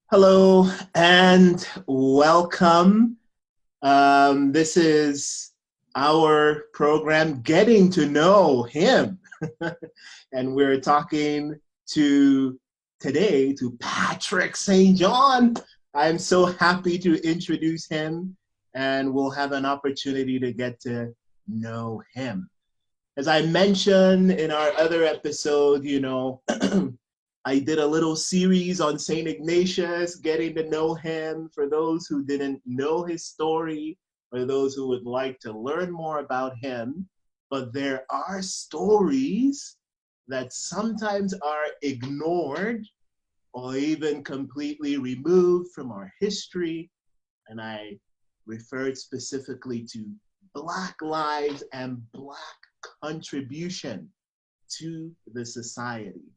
Hello and welcome. This is our program, Getting to Know Him. And we're talking to today to Patrick St. John. I'm so happy to introduce him, and we'll have an opportunity to get to know him. As I mentioned in our other episode, I did a little series on St. Ignatius, getting to know him for those who didn't know his story or those who would like to learn more about him. But there are stories that sometimes are ignored or even completely removed from our history. And I referred specifically to Black lives and Black contribution to the society.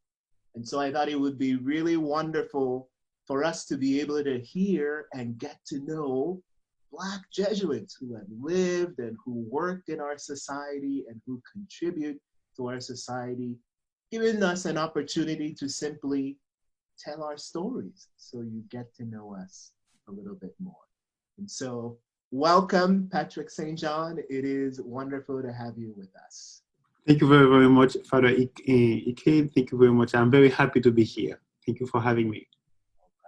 And so I thought it would be really wonderful for us to be able to hear and get to know Black Jesuits who have lived and who worked in our society and who contribute to our society, giving us an opportunity to simply tell our stories so you get to know us a little bit more. And so welcome, Patrick St. John. It is wonderful to have you with us. Thank you very, very much, Father Ike. Thank you very much. I'm very happy to be here. Thank you for having me.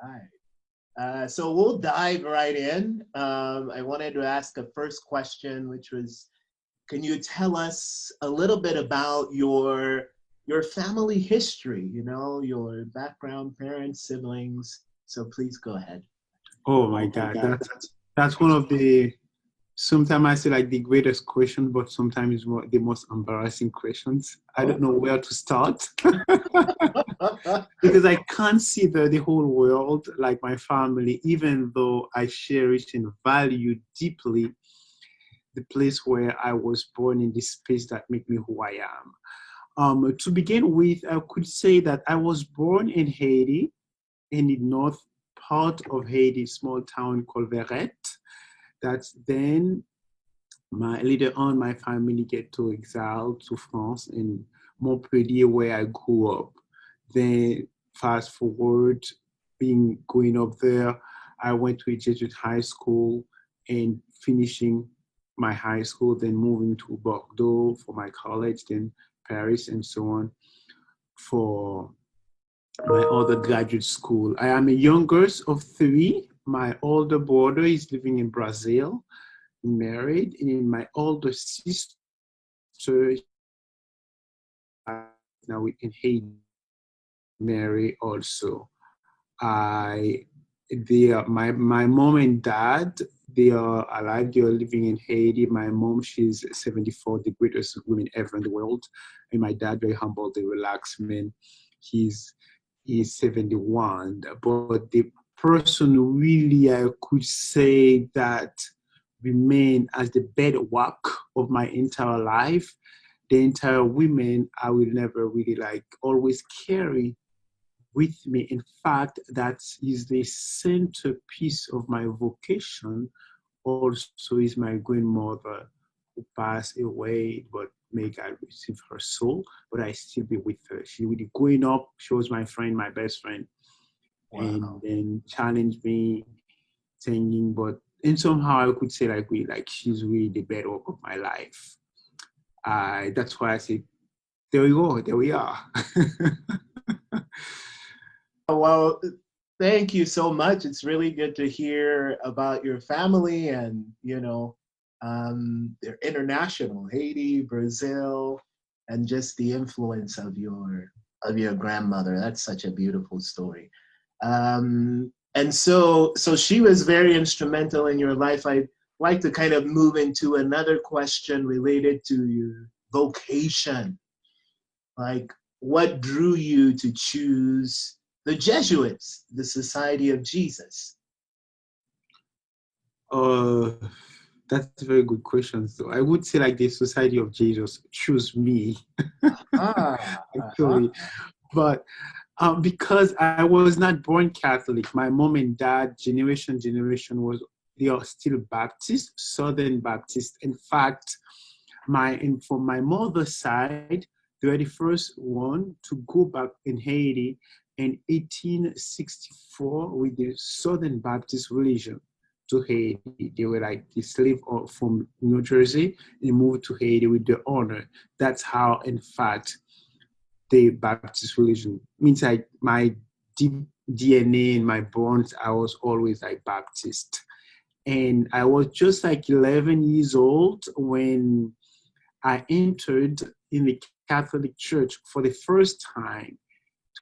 All right. So we'll dive right in. I wanted to ask a first question, which was, can you tell us a little bit about your family history, your background, parents, siblings? So please go ahead. Oh my God, that's one of the, sometimes I say like the greatest question, but sometimes the most embarrassing questions. I don't know where to start because I consider the whole world like my family, even though I cherish and value deeply the place where I was born in this space that make me who I am. To begin with, I could say that I was born in Haiti, in the north part of Haiti, small town called Verret. That's then later on my family get to exile to France in Montpellier where I grew up. Then fast forward, going up there, I went to a Jesuit high school and finishing my high school, then moving to Bordeaux for my college, then Paris and so on for my other graduate school. I am a youngest of three. My older brother is living in Brazil, married, and my older sister now in Haiti, married also. My mom and dad, they are alive. They are living in Haiti. My mom, she's 74, the greatest woman ever in the world, and my dad, very humble, the relaxed man. He's 71, but the person really I could say that remain as the bedrock of my entire life, the entire women I will never really like always carry with me. In fact, that is the centerpiece of my vocation. Also is my grandmother who passed away, but may God receive her soul, but I still be with her. She really growing up, she was my friend, my best friend. Wow. And then challenged me, singing, but and somehow I could say she's really the bedrock of my life. That's why I say, there we go, there we are. Well, thank you so much. It's really good to hear about your family and, they're international, Haiti, Brazil, and just the influence of your grandmother. That's such a beautiful story. And so she was very instrumental in your life. I'd like to kind of move into another question related to your vocation. Like, what drew you to choose the Jesuits, the Society of Jesus? That's a very good question. So I would say like the Society of Jesus chose me, actually. But because I was not born Catholic, my mom and dad, generation they are still Baptist, Southern Baptist. In fact, from my mother's side, They were the first one to go back in Haiti in 1864 with the Southern Baptist religion to Haiti. They were like the slave from New Jersey and moved to Haiti with the honor. That's how, in fact, the Baptist religion means like my deep DNA in my bones, I was always like Baptist. And I was just like 11 years old when I entered in the Catholic Church for the first time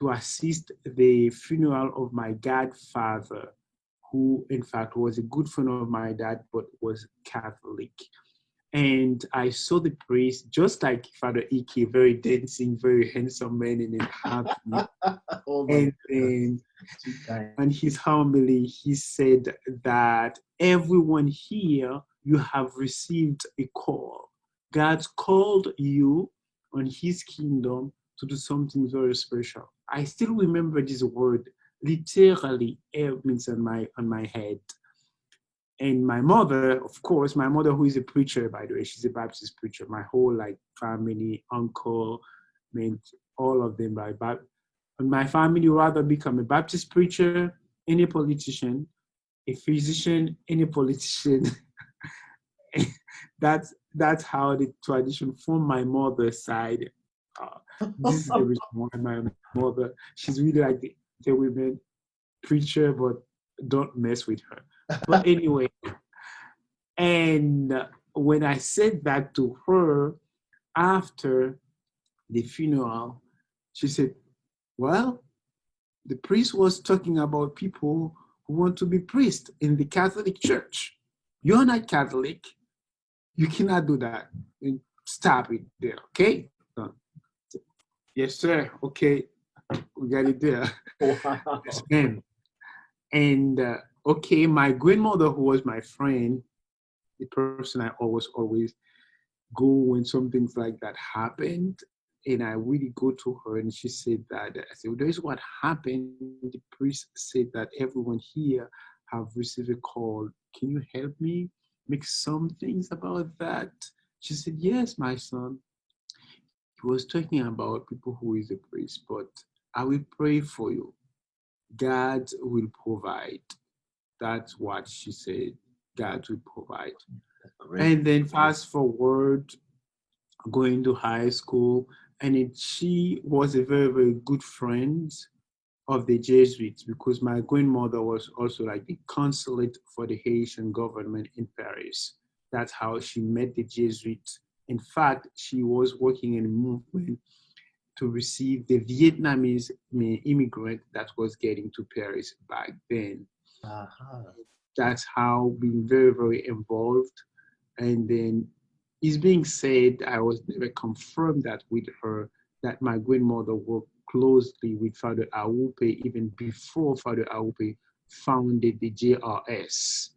to assist the funeral of my godfather, who in fact was a good friend of my dad, but was Catholic. And I saw the priest, just like Father Ike, very dancing, very handsome man, and happy. Oh my And God. then Too kind. on his homily, he said that everyone here, you have received a call. God's called you on his kingdom to do something very special. I still remember this word literally it means on my head. And my mother, of course, my mother who is a preacher, by the way, she's a Baptist preacher. My whole like family, uncle, I mean, all of them by and my family rather become a Baptist preacher, any politician, a physician, any politician. That's how the tradition from my mother's side. This is the reason why my mother, she's really like the women preacher, but don't mess with her. But anyway, and when I said that to her after the funeral, she said, well, the priest was talking about people who want to be priests in the Catholic Church. You're not Catholic. You cannot do that. And stop it there, okay? Yes, sir. Okay, we got it there. Wow. Yes, ma'am. And okay, my grandmother, who was my friend, the person I always go when something like that happened, and I really go to her, and she said that I said, well, this is what happened. The priest said that everyone here have received a call. Can you help me make some things about that? She said, yes, my son. He was talking about people who is a priest, but I will pray for you. God will provide. That's what she said. God will provide. Great. And then fast forward, going to high school, and she was a very, very good friend of the Jesuits because my grandmother was also like the consulate for the Haitian government in Paris. That's how she met the Jesuits. In fact, she was working in a movement to receive the Vietnamese immigrant that was getting to Paris back then. Uh-huh. That's how being very, very involved. And then it's being said, I was never confirmed that with her, that my grandmother worked closely with Father Aupe even before Father Aupe founded the JRS.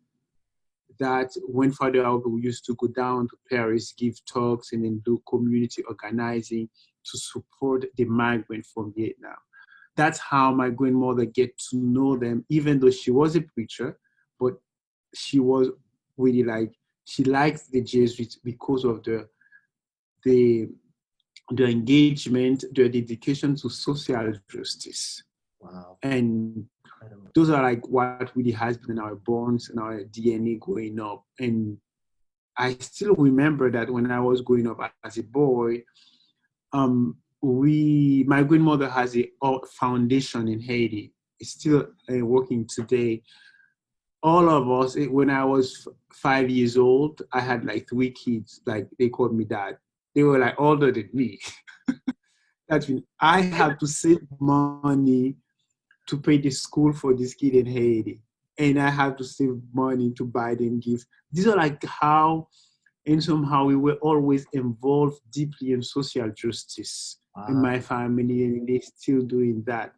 That when Father Aupe used to go down to Paris, give talks, and then do community organizing to support the migrant from Vietnam. That's how my grandmother get to know them, even though she was a preacher, but she was really like, she liked the Jesuits because of the the engagement, their dedication to social justice. Wow. And Incredible. those are like what really has been in our bones and our DNA growing up. And I still remember that when I was growing up as a boy, my grandmother has a foundation in Haiti. It's still working today. All of us, when I was 5 years old, I had like three kids. Like they called me dad. They were like older than me. That means I have to save money to pay the school for this kid in Haiti, and I have to save money to buy them gifts. These are like how, and somehow we were always involved deeply in social justice in Wow. my family, and they still doing that.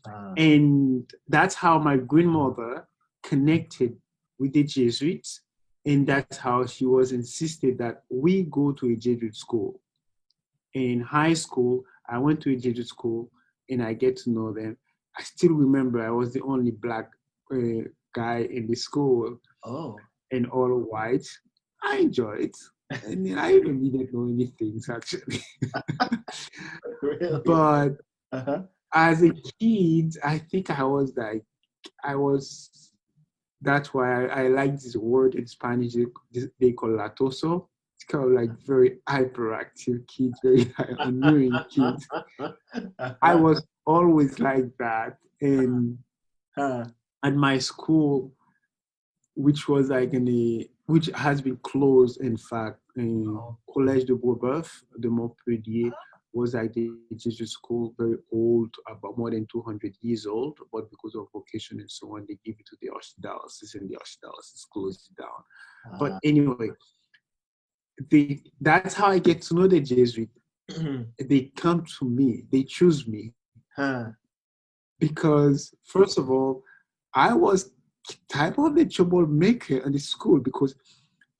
Uh, And that's how my grandmother connected with the Jesuits. And that's how she was insisted that we go to a Jesuit school. In high school, I went to a Jesuit school and I get to know them. I still remember I was the only black guy in the school oh. and all white. I enjoyed it. And then I really didn't know anything, actually. Really? But Uh-huh. as a kid, I think I was like, I was, that's why I like this word in Spanish, they call latoso. It's kind of like very hyperactive kids, very annoying kids. I Uh-huh. was always like that. And Uh, at my school, which was like which has been closed, in fact, in oh, Collège de Beauboeuf de Montpellier, was like the Jesuit school, very old, about more than 200 years old, but because of vocation and so on, they give it to the archdiocese, and the archdiocese closed it down. But uh, anyway, that's how I get to know the Jesuit. They come to me, they choose me, huh. because first of all, I was type of the troublemaker in the school, because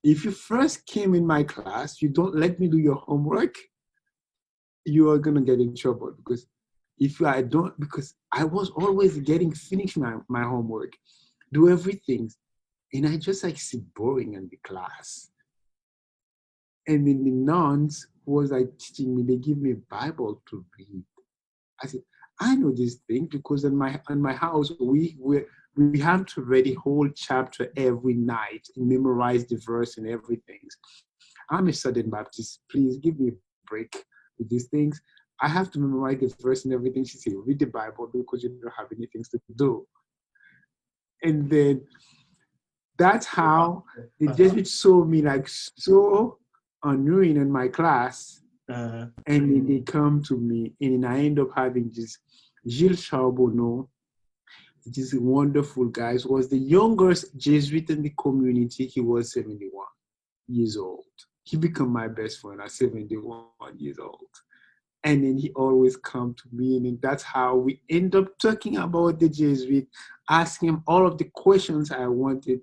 if you first came in my class, you don't let me do your homework, you are gonna get in trouble. Because if I don't, because I was always getting finish my homework, do everything, and I just like sit boring in the class. And then the nuns who was like teaching me, they give me a Bible to read. I said, I know this thing because in my house we have to read a whole chapter every night and memorize the verse and everything. I'm a Southern Baptist. Please give me a break with these things. I have to memorize the verse and everything. She said, read the Bible because you don't have anything to do. And then that's how the Uh-huh. Jesuits saw me like so annoying in my class. Uh, And then they come to me, and then I end up having this Gilles Charbonneau. This wonderful guy. He was the youngest Jesuit in the community. He was 71 years old. He became my best friend at 71 years old. And then he always come to me, and that's how we end up talking about the Jesuit, asking him all of the questions I wanted.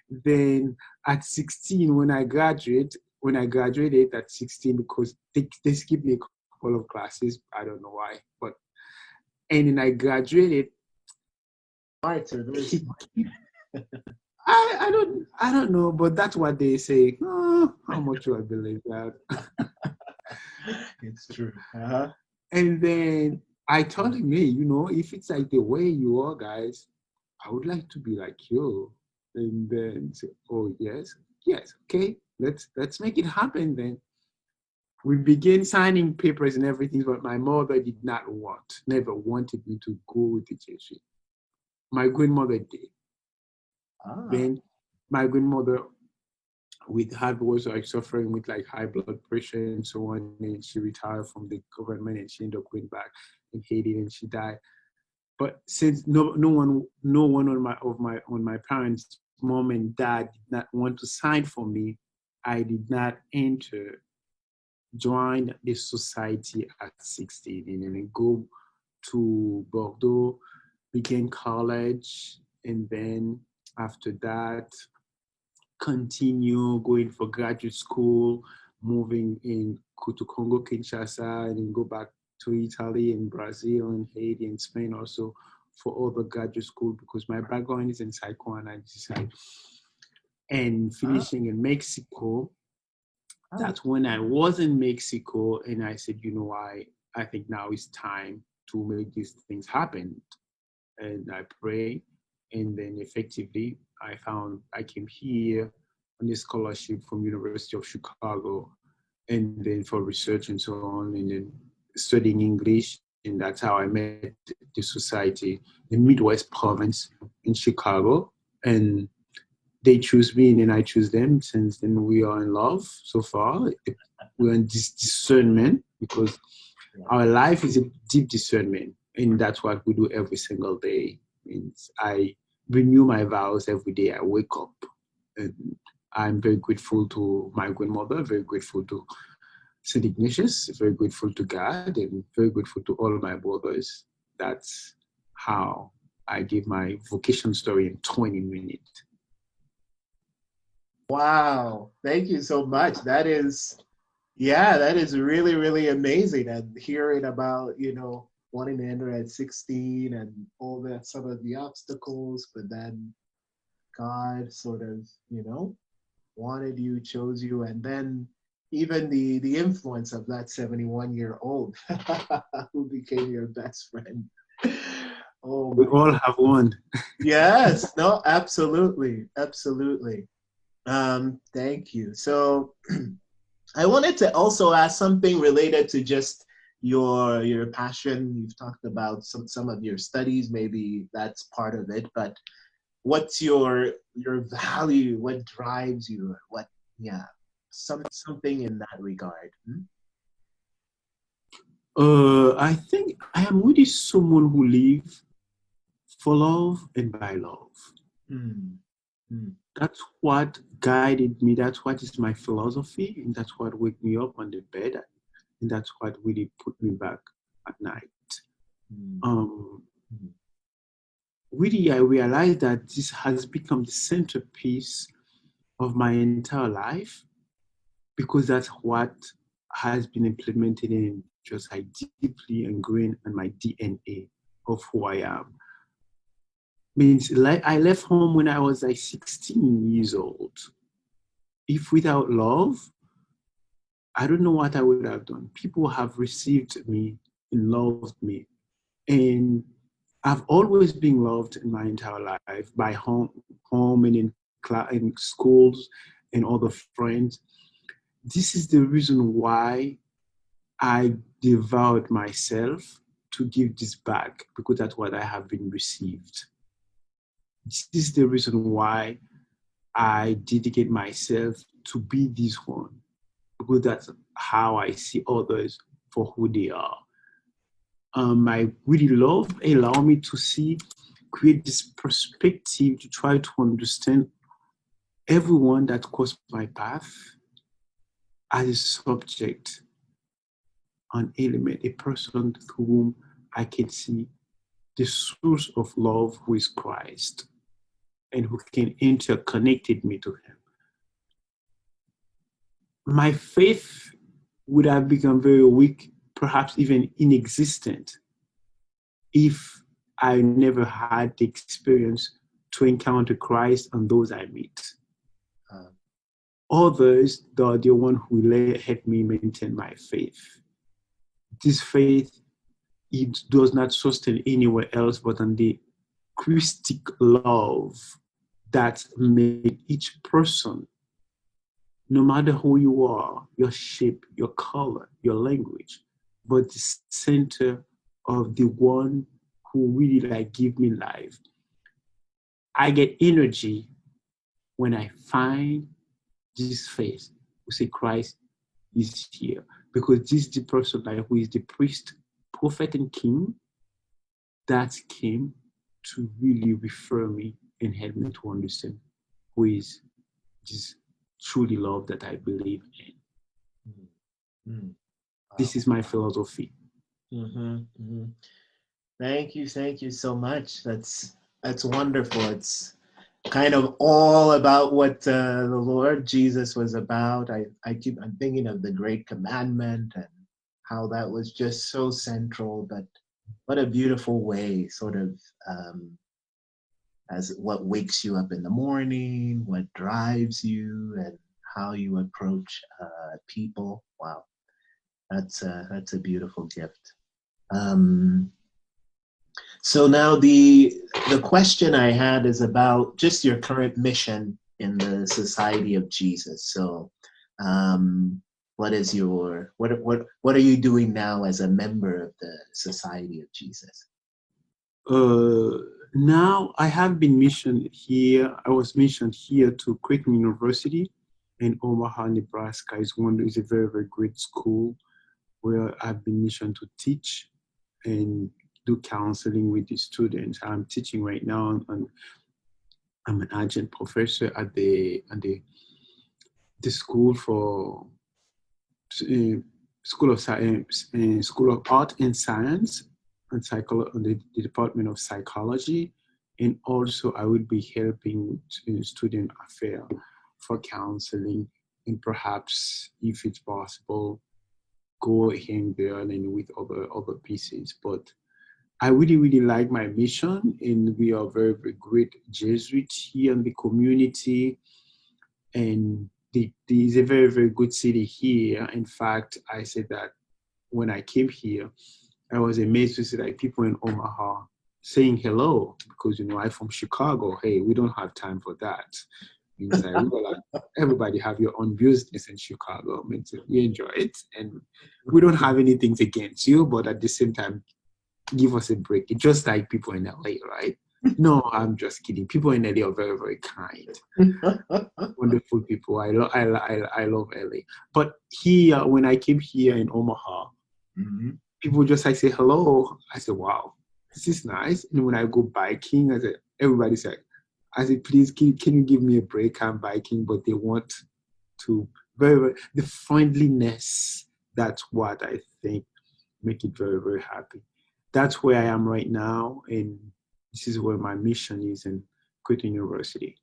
Then at 16, when I graduated at 16, because they skipped me a couple of classes, I don't know why, but and then I graduated. smarter. They're He, smart. I don't know, but that's what they say. Oh, how much do I believe that? It's true. Uh-huh. And then I told him, hey, if it's like the way you are, guys, I would like to be like you. And then say, oh yes, yes, okay, let's make it happen then. We began signing papers and everything, but my mother did not never wanted me to go with the Jesuit. My grandmother did. Ah. Then my grandmother was like suffering with like high blood pressure and so on, and she retired from the government and she ended up going back in Haiti and she died. But since no one on my parents' mom and dad did not want to sign for me, I did not join the society at 16, and then go to Bordeaux, begin college, and then after that continue going for graduate school, moving to Congo, Kinshasa, and then go back to Italy and Brazil and Haiti and Spain also for other graduate school, because my background is in psychoanalysis and Ah. finishing in Mexico. Ah. That's when I was in Mexico, and I said, I think now is time to make these things happen. And I pray, and then effectively I came here on a scholarship from University of Chicago, and then for research and so on, and then studying English, and that's how I met the society, the Midwest province in Chicago, and they choose me and then I choose them. Since then we are in love so far. We're in this discernment because Yeah. our life is a deep discernment, and that's what we do every single day. Means I renew my vows every day I wake up. And I'm very grateful to my grandmother, very grateful to St. Ignatius, very grateful to God, and very grateful to all my brothers. That's how I give my vocation story in 20 minutes. Wow. Thank you so much. That is really, really amazing. And hearing about, wanting to enter at 16 and all that, some of the obstacles, but then God sort of, wanted you, chose you, and then even the influence of that 71-year-old who became your best friend. Oh We my all God. have one. Yes, no, absolutely, absolutely. Thank you. So I wanted to also ask something related to just your passion. You've talked about some of your studies, maybe that's part of it, but what's your value? What drives you? What, yeah, something in that regard. I think I am really someone who live for love and by love. Hmm. Hmm. That's what guided me. That's what is my philosophy, and that's what wake me up on the bed, and that's what really put me back at night. Hmm. Um, Hmm. Really, I realized that this has become the centerpiece of my entire life because that's what has been implemented in just like deeply ingrained in my DNA of who I am. Means like I left home when I was like 16 years old. If without love, I don't know what I would have done. People have received me and loved me. And I've always been loved in my entire life by home and in schools and other friends. This is the reason why I devoured myself to give this back because that's what I have been received. This is the reason why I dedicate myself to be this one because that's how I see others for who they are. I really love allow me to see, create this perspective to try to understand everyone that crossed my path as a subject, an element, a person through whom I can see the source of love who is Christ and who can interconnected me to him. My faith would have become very weak, perhaps even inexistent, if I never had the experience to encounter Christ and those I meet. Uh, Others, are the one who help me maintain my faith. This faith, it does not sustain anywhere else but on the Christic love that made each person, no matter who you are, your shape, your color, your language, but the center of the one who really like give me life. I get energy when I find this face who say Christ is here. Because this is the person like who is the priest, prophet, and king that came to really refer me and help me to understand who is this truly love that I believe in. mm, mm. This Wow. is my philosophy. Mm-hmm, mm-hmm. Thank you so much. That's wonderful. It's kind of all about what the Lord Jesus was about. I'm thinking of the Great Commandment and how that was just so central. But what a beautiful way, sort of, as what wakes you up in the morning, what drives you, and how you approach people. Wow, that's a beautiful gift. Um, So now the question I had is about just your current mission in the Society of Jesus. So, what is your what are you doing now as a member of the Society of Jesus? Uh, Now I have been missioned here. I was missioned here to Creighton University in Omaha, Nebraska. Is a very very great school where I've been missioned to teach and do counseling with the students. I'm teaching right now, and I'm an adjunct professor at the school for uh, School of Science, School of Art and Science, and the Department of Psychology, and also I will be helping student affair for counseling, and perhaps if it's possible, go hand and with other pieces. But I really really like my mission, and we are very very great Jesuits here in the community, and is a very, very good city here. In fact, I said that when I came here, I was amazed to see like people in Omaha saying hello because I'm from Chicago. Hey, we don't have time for that. Means like we were like everybody have your own business in Chicago. Means we enjoy it and we don't have anything against you, but at the same time, give us a break. It's just like people in LA, right? No, I'm just kidding. People in LA are very, very kind, wonderful people. I love LA. But here, when I came here in Omaha, Mhm. people just like say hello. I said, wow, this is nice. And when I go biking, I said, everybody's like, I said, please, can you give me a break? I'm biking, but they want to very, very the friendliness. That's what I think make it very, very happy. That's where I am right now, and this is where my mission is in Quitting University.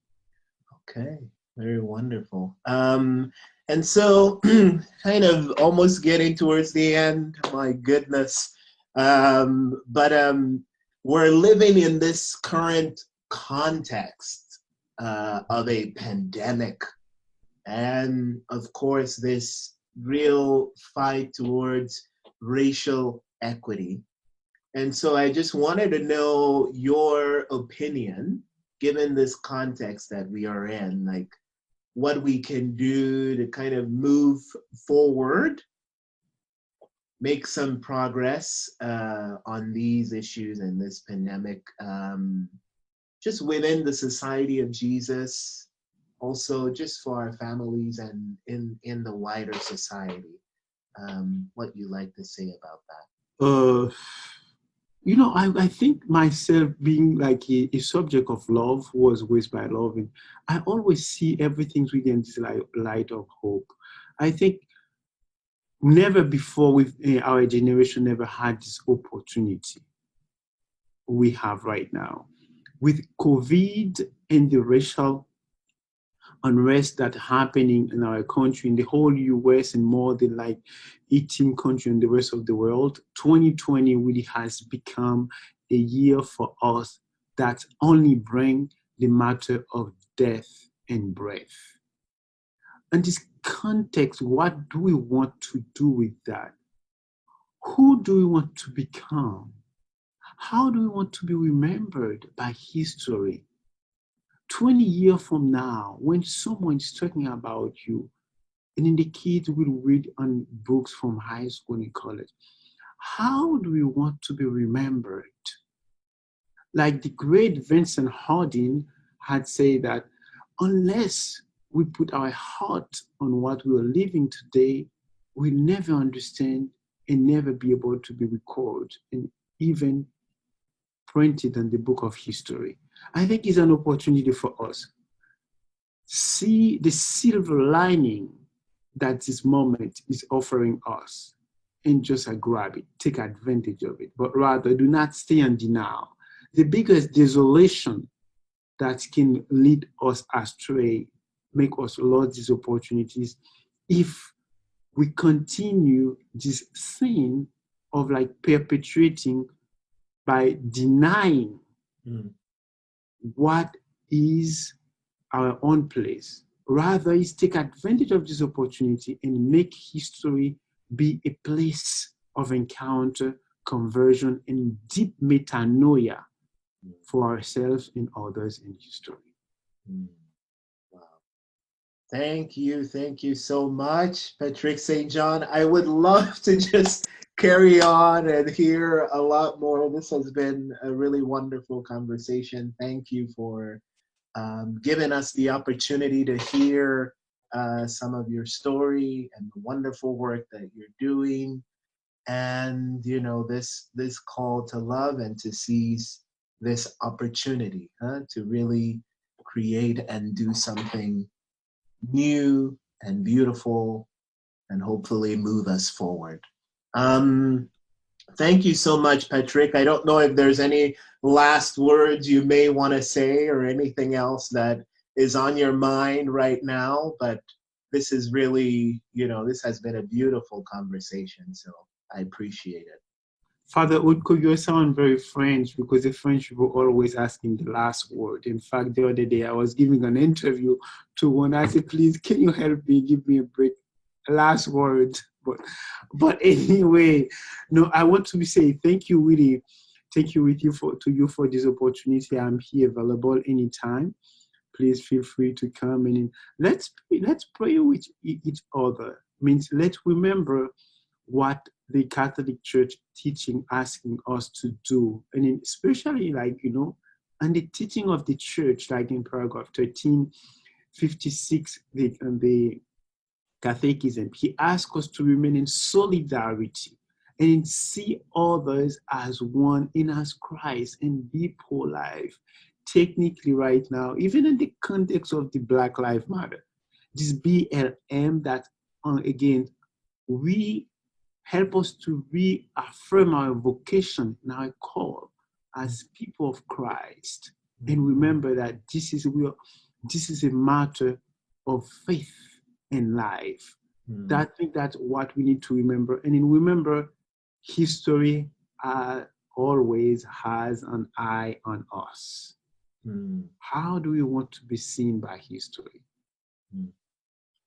Okay, very wonderful. And so, kind of almost getting towards the end. My goodness, but we're living in this current context of a pandemic, and of course, this real fight towards racial equity. And so I just wanted to know your opinion, given this context that we are in, like what we can do to kind of move forward, make some progress on these issues and this pandemic, just within the Society of Jesus, also just for our families and in the wider society. What you like to say about that? Uh, I think myself being like a subject of love was always by loving. I always see everything really in this light of hope. I think never before with our generation never had this opportunity we have right now. With COVID and the racial unrest that happening in our country, in the whole US and more than like 18 countries in the rest of the world, 2020 really has become a year for us that only bring the matter of death and breath. In this context, what do we want to do with that? Who do we want to become? How do we want to be remembered by history? 20 years from now, when someone is talking about you, and then the kids will read on books from high school and college, how do we want to be remembered? Like the great Vincent Harding had said that unless we put our heart on what we are living today, we'll never understand and never be able to be recorded and even printed in the book of history. I think it's an opportunity for us. See the silver lining that this moment is offering us and just grab it, take advantage of it, but rather do not stay in denial. The biggest desolation that can lead us astray, make us lose these opportunities if we continue this sin of like perpetuating by denying what is our own place. Rather, is take advantage of this opportunity and make history be a place of encounter, conversion, and deep metanoia for ourselves and others in history. Wow. Thank you so much, Patrick St. John. I would love to just carry on and hear a lot more. This has been a really wonderful conversation. Thank you for giving us the opportunity to hear some of your story and the wonderful work that you're doing, and this call to love and to seize this opportunity to really create and do something new and beautiful and hopefully move us forward. Um, Thank you so much, Patrick. I don't know if there's any last words you may want to say or anything else that is on your mind right now, but this is really, this has been a beautiful conversation, so I appreciate it. Father Utko, you sound very French because the French people always asking the last word. In fact, the other day I was giving an interview to one. I said, please, can you help me? Give me a break. Last word. But anyway, no, I want to say thank you, really. Thank you to you for this opportunity. I'm here available anytime. Please feel free to come and let's pray with each other. Means let's remember what the Catholic Church teaching asking us to do, and especially and the teaching of the Church, like in paragraph 1356, the Catechism, he asks us to remain in solidarity and see others as one in as Christ and be pro-life. Technically, right now, even in the context of the Black Lives Matter, this BLM that, again, we help us to reaffirm our vocation and our call as people of Christ. And remember that this is a matter of faith and life. I think that's what we need to remember. And then remember, history always has an eye on us. How do we want to be seen by history?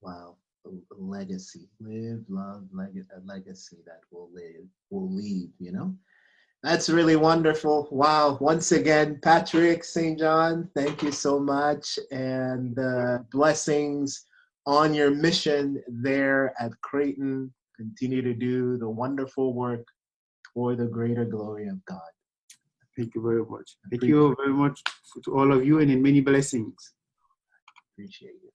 Wow. A legacy. Live, love, a legacy that will leave, That's really wonderful. Wow. Once again, Patrick St. John, thank you so much. And blessings on your mission there at Creighton. Continue to do the wonderful work for the greater glory of God. Thank you very much. Thank you very much to all of you, and in many blessings. Appreciate you.